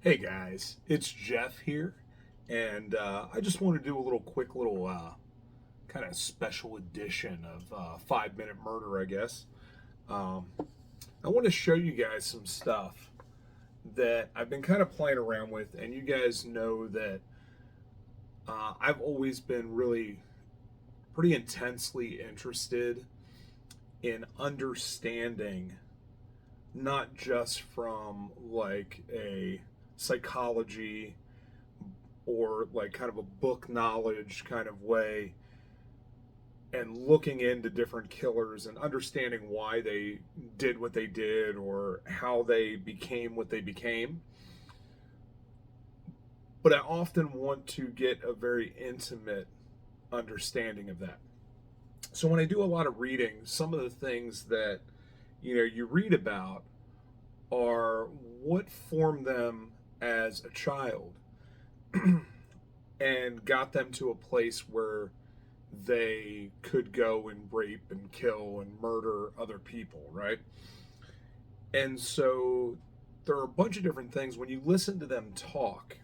Hey guys, it's Jeff here, and I just want to do a quick little kind of special edition of 5 Minute Murder, I guess. Um, I want to show you guys some stuff that I've been kind of playing around with, and you guys know that I've always been really pretty intensely interested in understanding not just from like a psychology or like kind of a book knowledge kind of way and looking into different killers and understanding why they did what they did or how they became what they became. But I often want to get a very intimate understanding of that. So when I do a lot of reading, some of the things that you read about are what formed them as a child and got them to a place where they could go and rape and kill and murder other people, right? And so there are a bunch of different things when you listen to them talk.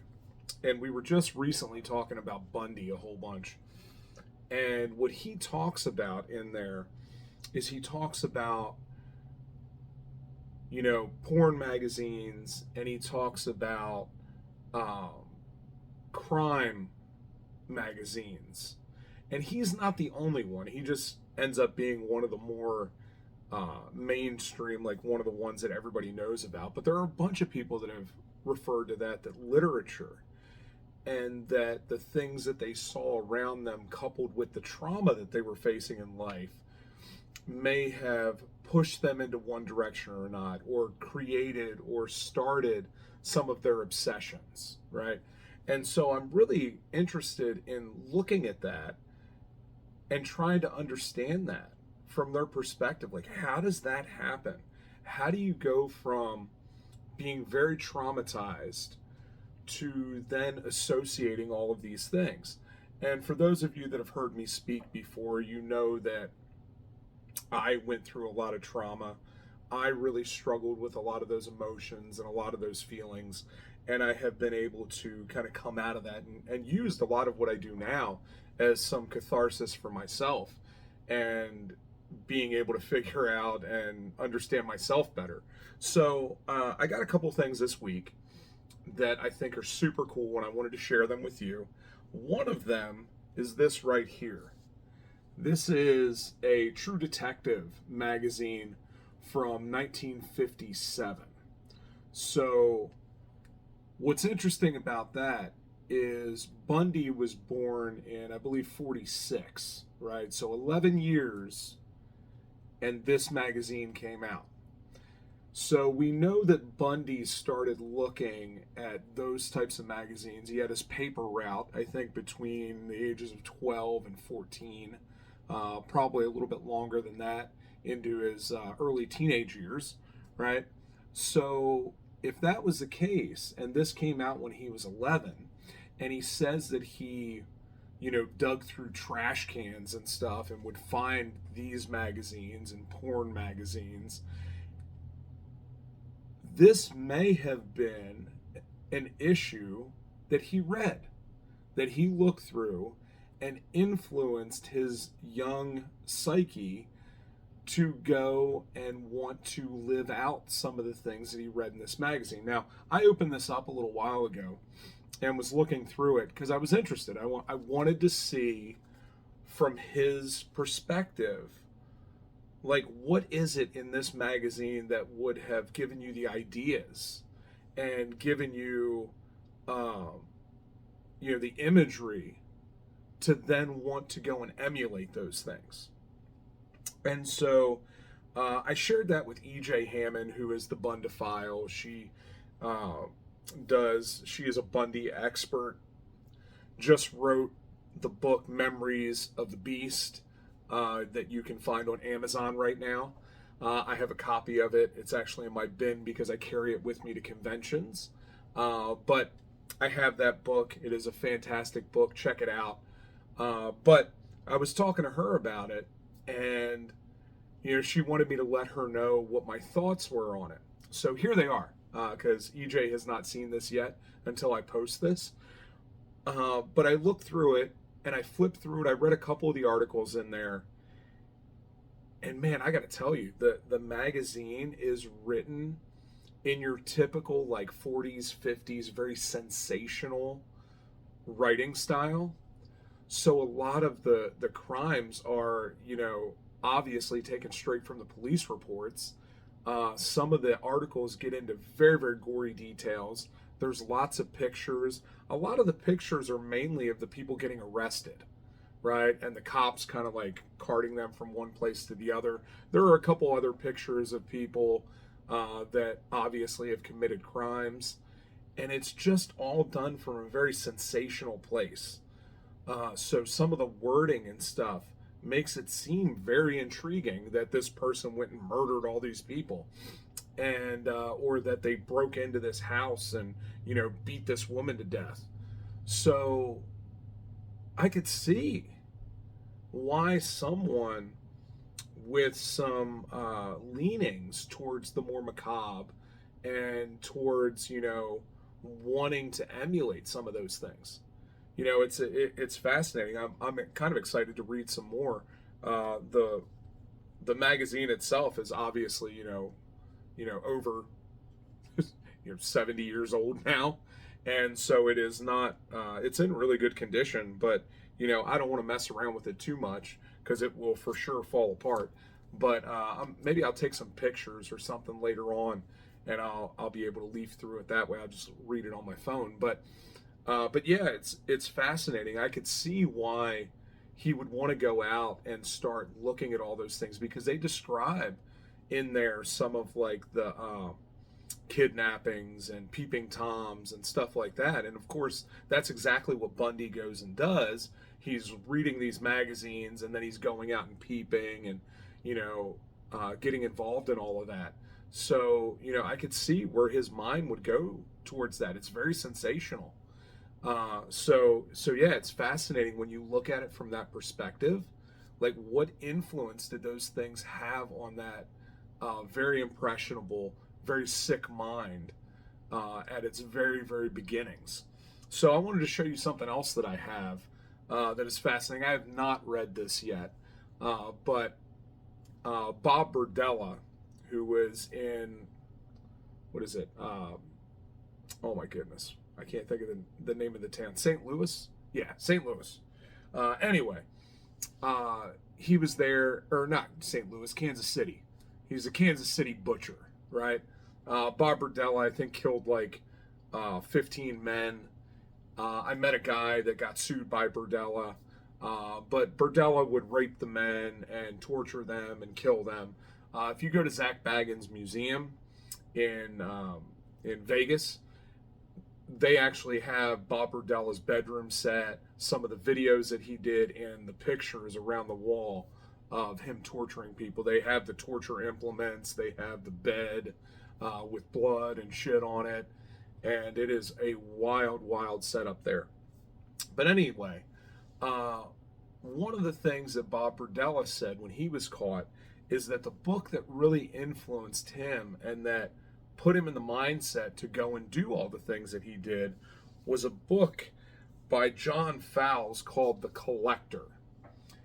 And we were just recently talking about Bundy a whole bunch. And what he talks about in there is he talks about, porn magazines, and he talks about um, crime magazines. And he's not the only one. He just ends up being one of the more mainstream, like one of the ones that everybody knows about. But there are a bunch of people that have referred to that literature and that the things that they saw around them, coupled with the trauma that they were facing in life, may have pushed them into one direction or not, or created or started some of their obsessions, right? And so I'm really interested in looking at that and trying to understand that from their perspective. Like, how does that happen? How do you go from being very traumatized to then associating all of these things? And for those of you that have heard me speak before, you know that I went through a lot of trauma. I really struggled with a lot of those emotions and a lot of those feelings. And I have been able to kind of come out of that and used a lot of what I do now as some catharsis for myself and being able to figure out and understand myself better. So I got a couple things this week that I think are super cool and I wanted to share them with you. One of them is this right here. This is a True Detective magazine from 1957. So, what's interesting about that is Bundy was born in, I believe, 46, right? So, 11 years, and this magazine came out. So, we know that Bundy started looking at those types of magazines. He had his paper route, I think, between the ages of 12 and 14. Probably a little bit longer than that into his early teenage years, right? So if that was the case, and this came out when he was 11, and he says that he, dug through trash cans and stuff and would find these magazines and porn magazines, this may have been an issue that he read, that he looked through and influenced his young psyche to go and want to live out some of the things that he read in this magazine. Now, I opened this up a little while ago and was looking through it because I was interested. I wanted to see from his perspective, like, what is it in this magazine that would have given you the ideas and given you, um, the imagery to then want to go and emulate those things. And so I shared that with EJ Hammond, who is the Bundophile. Uh, she is a Bundy expert, just wrote the book Memories of the Beast that you can find on Amazon right now. I have a copy of it. It's actually in my bin because I carry it with me to conventions. But I have that book. It is a fantastic book. Check it out. But I was talking to her about it, and she wanted me to let her know what my thoughts were on it. So here they are. because EJ has not seen this yet until I post this. But I looked through it and I flipped through it. I read a couple of the articles in there. And man, I got to tell you, the magazine is written in your typical like 40s, 50s, very sensational writing style. So a lot of the crimes are, obviously taken straight from the police reports. Some of the articles get into very, very gory details. There's lots of pictures. A lot of the pictures are mainly of the people getting arrested, right? And the cops kind of like carting them from one place to the other. There are a couple other pictures of people that obviously have committed crimes. And it's just all done from a very sensational place. So some of the wording and stuff makes it seem very intriguing that this person went and murdered all these people, and or that they broke into this house and beat this woman to death. So I could see why someone with some leanings towards the more macabre and towards wanting to emulate some of those things. It's fascinating. I'm kind of excited to read some more. The magazine itself is obviously over 70 years old now, and so it is not. It's in really good condition, but I don't want to mess around with it too much because it will for sure fall apart. But maybe I'll take some pictures or something later on, and I'll be able to leaf through it that way. I'll just read it on my phone, but yeah, it's fascinating. I could see why he would want to go out and start looking at all those things, because they describe in there some of like the kidnappings and peeping toms and stuff like that. And of course, that's exactly what Bundy goes and does. He's reading these magazines and then he's going out and peeping and getting involved in all of that. So I could see where his mind would go towards that. It's very sensational. So yeah, it's fascinating when you look at it from that perspective. Like, what influence did those things have on that very impressionable, very sick mind at its very, very beginnings? So I wanted to show you something else that I have that is fascinating. I have not read this yet, but Bob Berdella, who was in, what is it? Oh my goodness. I can't think of the name of the town. St. Louis? Yeah, St. Louis. Anyway, he was there, or not St. Louis, Kansas City. He was a Kansas City butcher, right? Bob Berdella, I think, killed like 15 men. I met a guy that got sued by Berdella, but Berdella would rape the men and torture them and kill them. If you go to Zak Bagans' museum in Vegas, they actually have Bob Berdella's bedroom set, some of the videos that he did, and the pictures around the wall of him torturing people. They have the torture implements, they have the bed with blood and shit on it, and it is a wild, wild setup there. But anyway, one of the things that Bob Berdella said when he was caught is that the book that really influenced him and that put him in the mindset to go and do all the things that he did was a book by John Fowles called The Collector.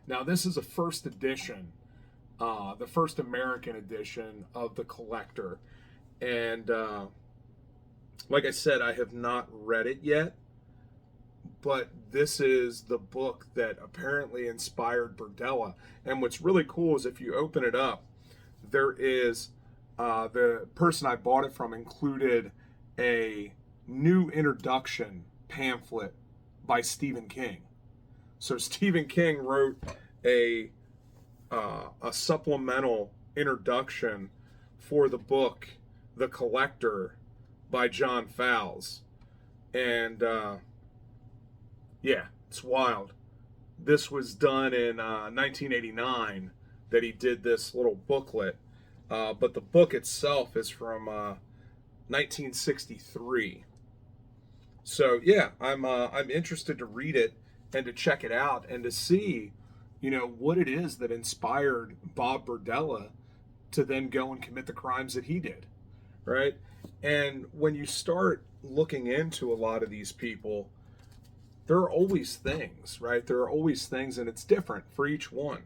Now, this is a first edition, the first American edition of The Collector. And like I said, I have not read it yet, but this is the book that apparently inspired Berdella. And what's really cool is if you open it up, there is the person I bought it from included a new introduction pamphlet by Stephen King. So Stephen King wrote a supplemental introduction for the book The Collector by John Fowles. And yeah, it's wild. This was done in 1989 that he did this little booklet. But the book itself is from 1963. So yeah, I'm interested to read it and to check it out and to see, what it is that inspired Bob Berdella to then go and commit the crimes that he did, right? And when you start looking into a lot of these people, there are always things, right? There are always things, and it's different for each one.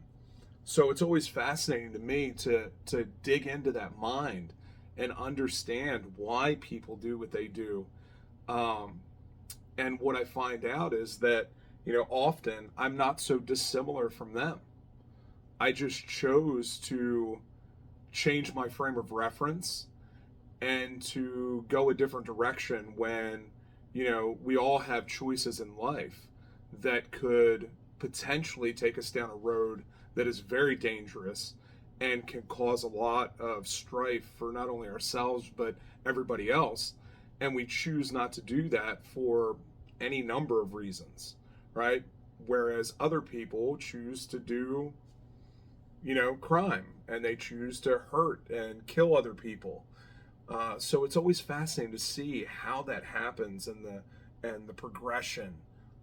So it's always fascinating to me to dig into that mind and understand why people do what they do. Um, and what I find out is that, often I'm not so dissimilar from them. I just chose to change my frame of reference and to go a different direction when, we all have choices in life that could potentially take us down a road that is very dangerous and can cause a lot of strife for not only ourselves but everybody else. And we choose not to do that for any number of reasons, right? Whereas other people choose to do, crime, and they choose to hurt and kill other people. So it's always fascinating to see how that happens and the progression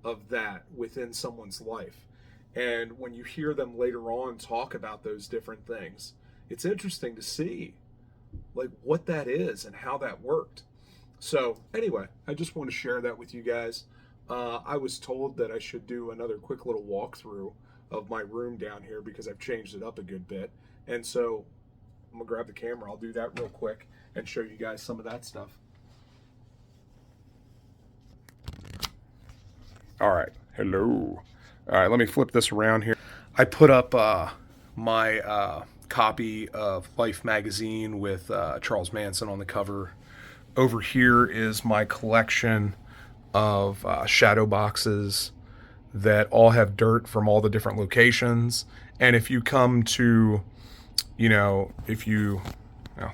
of that within someone's life. And when you hear them later on talk about those different things, it's interesting to see like what that is and how that worked. So anyway, I just want to share that with you guys. I was told that I should do another quick little walkthrough of my room down here because I've changed it up a good bit. And so I'm gonna grab the camera. I'll do that real quick and show you guys some of that stuff. All right, hello. All right, let me flip this around here. I put up my copy of Life magazine with Charles Manson on the cover. Over here is my collection of shadow boxes that all have dirt from all the different locations. And if you come to, let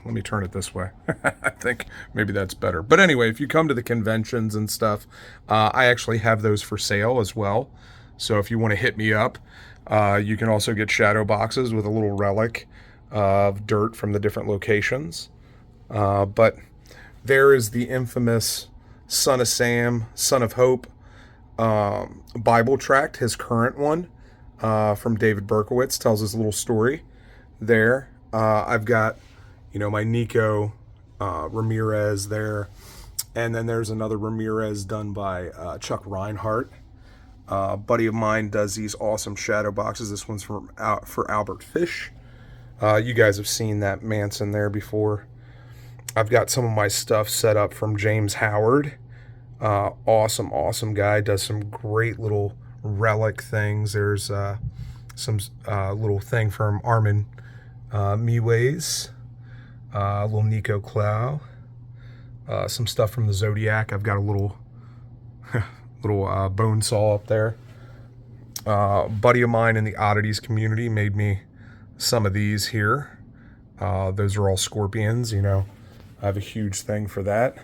me turn it this way. I think maybe that's better. But anyway, if you come to the conventions and stuff, I actually have those for sale as well. So if you want to hit me up, you can also get shadow boxes with a little relic of dirt from the different locations. But there is the infamous Son of Sam, Son of Hope Bible tract, his current one from David Berkowitz, tells his little story there. I've got, my Nico Ramirez there. And then there's another Ramirez done by Chuck Reinhardt. A buddy of mine does these awesome shadow boxes. This one's for Albert Fish. You guys have seen that Manson there before. I've got some of my stuff set up from James Howard. Awesome guy. Does some great little relic things. There's some little thing from Armin Miwes. Little Nico Clow. Some stuff from the Zodiac. I've got a little bone saw up there. Buddy of mine in the oddities community made me some of these here. Those are all scorpions, I have a huge thing for that.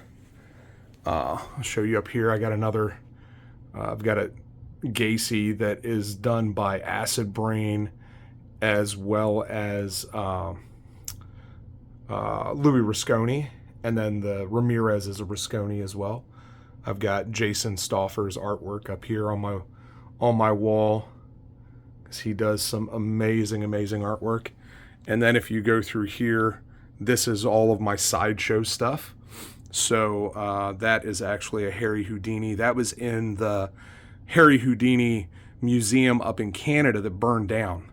I'll show you up here. I got another, I've got a Gacy that is done by Acid Brain, as well as Louis Rasconi, and then the Ramirez is a Rasconi as well. I've got Jason Stauffer's artwork up here on my wall, because he does some amazing artwork. And then if you go through here, this is all of my sideshow stuff. So that is actually a Harry Houdini. That was in the Harry Houdini Museum up in Canada that burned down.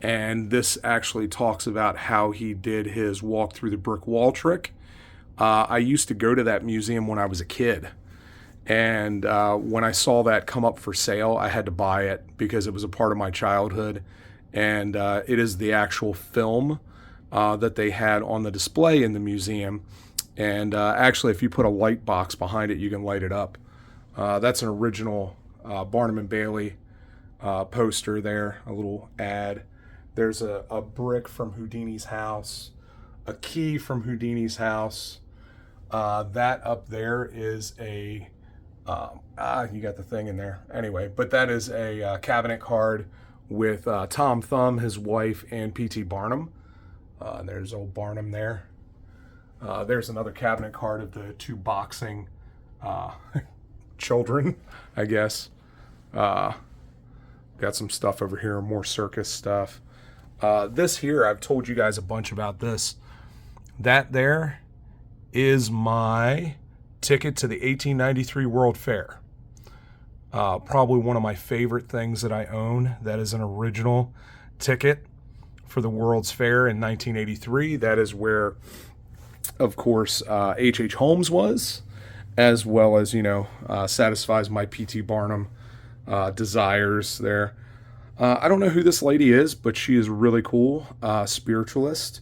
And this actually talks about how he did his walk through the brick wall trick. I used to go to that museum when I was a kid. And when I saw that come up for sale, I had to buy it because it was a part of my childhood. And it is the actual film that they had on the display in the museum. And actually, if you put a light box behind it, you can light it up. That's an original Barnum and Bailey poster there, a little ad. There's a brick from Houdini's house, a key from Houdini's house. That up there is a, you got the thing in there. Anyway, but that is a cabinet card with Tom Thumb, his wife, and P.T. Barnum. There's old Barnum there. There's another cabinet card of the two boxing children, I guess. Got some stuff over here, more circus stuff. This here, I've told you guys a bunch about this. That there is my ticket to the 1893 World Fair. Probably one of my favorite things that I own. That is an original ticket for the World's Fair in 1983. That is where, of course, H.H. Holmes was, as well as, satisfies my P.T. Barnum desires there. I don't know who this lady is, but she is really cool, spiritualist.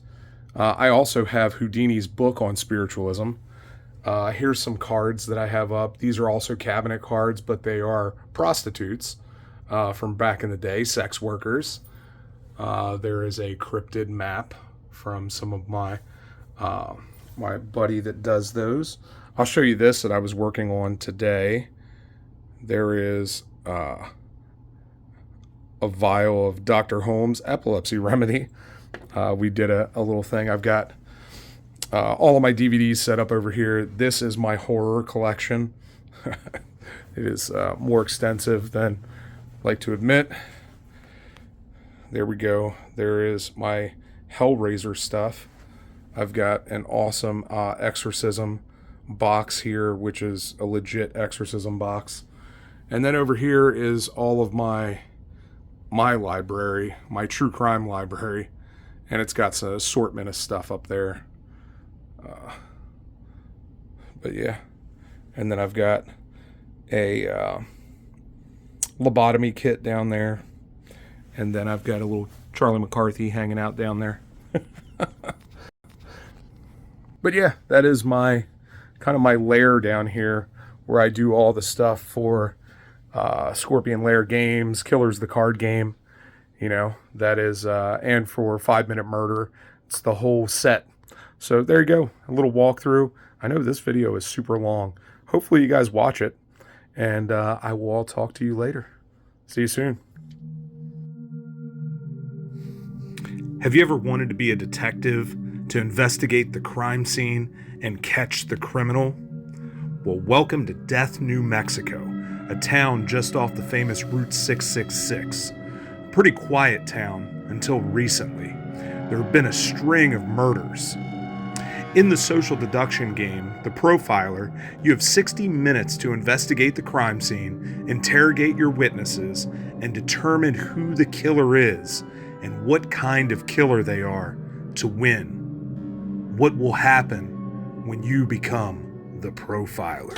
I also have Houdini's book on spiritualism. Here's some cards that I have up. These are also cabinet cards, but they are prostitutes from back in the day, sex workers. There is a cryptid map from some of my buddy that does those. I'll show you this that I was working on today. There is a vial of Dr. Holmes epilepsy remedy. We did a little thing. I've got all of my DVDs set up over here. This is my horror collection. It is more extensive than I like to admit. There we go. There is my Hellraiser stuff. I've got an awesome exorcism box here, which is a legit exorcism box. And then over here is all of my library, my true crime library. And it's got some assortment of stuff up there. But yeah. And then I've got a lobotomy kit down there. And then I've got a little Charlie McCarthy hanging out down there. But yeah, that is my kind of my lair down here where I do all the stuff for Scorpion Lair Games, Killers the card game. That is, and for 5 Minute Murder. It's the whole set. So there you go, a little walkthrough. I know this video is super long. Hopefully you guys watch it, and I will all talk to you later. See you soon. Have you ever wanted to be a detective, to investigate the crime scene and catch the criminal? Well, welcome to Death, New Mexico, a town just off the famous Route 666. Pretty quiet town until recently. There have been a string of murders. In the social deduction game, The Profiler, you have 60 minutes to investigate the crime scene, interrogate your witnesses, and determine who the killer is and what kind of killer they are to win. What will happen when you become the Profiler?